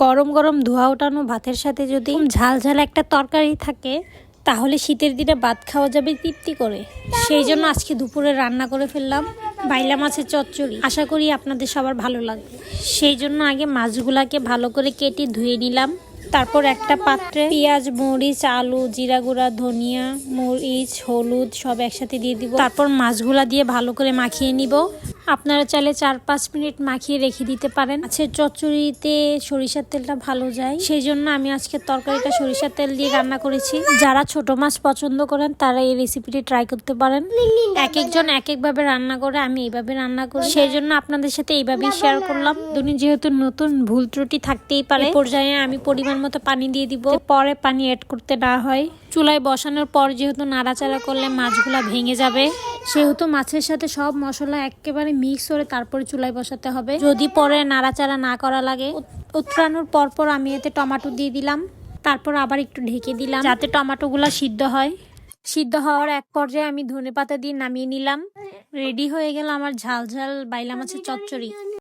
গরম গরম ধোয়া ওঠানো ভাতের সাথে যদি ঝাল ঝাল একটা তরকারি থাকে তাহলে শীতের দিনে ভাত খাওয়া যাবে তৃপ্তি করে। সেই জন্য আজকে দুপুরে রান্না করে ফেললাম বাইলা মাছের চচ্চড়ি। আশা করি আপনাদের সবার ভালো লাগবে। সেই জন্য আগে মাছগুলাকে ভালো করে কেটে ধুয়ে নিলাম। তারপর একটা পাত্রে পেঁয়াজ, মরিচ, আলু, জিরা গুঁড়া, ধনিয়া, মরিচ, হলুদ সব একসাথে দিয়ে দিব। তারপর মাছগুলা দিয়ে ভালো করে মাখিয়ে নিব। আপনারা চাইলে 4-5 মিনিট মাখিয়ে রেখে দিতে পারেন। মাছের চচ্চড়িতে সরিষার তেলটা ভালো যায়, সেই জন্য আমি আজকে তরকারিটা সরিষার তেল দিয়ে রান্না করেছি। যারা ছোট মাছ পছন্দ করেন তারা এই রেসিপিটি ট্রাই করতে পারেন। এক একজন এক একভাবে রান্না করে, আমি এইভাবে রান্না করি, সেই জন্য আপনাদের সাথে এইভাবেই শেয়ার করলাম। দুনি যেহেতু নতুন, ভুল ত্রুটি থাকতেই পারে। পর্যায়ে আমি পরিমাণ মতো পানি দিয়ে দিব, পরে পানি অ্যাড করতে না হয়। চুলায় বসানোর পর যেহেতু নাড়াচাড়া করলে মাছগুলা ভেঙে যাবে, সেহেতু মাছের সাথে সব মশলা একেবারে মিক্স করে তারপরে চুলায় বসাতে হবে। যদি পরে নাড়াচাড়া না করা লাগে, উতরানোর পর আমি এতে টমেটো দিয়ে দিলাম। তারপর আবার একটু ঢেকে দিলাম যাতে টমেটোগুলা সিদ্ধ হয়। সিদ্ধ হওয়ার এক পর্যায়ে আমি ধনেপাতা দিয়ে নামিয়ে নিলাম। রেডি হয়ে গেল আমার ঝাল ঝাল বাইলা মাছের চচ্চড়ি।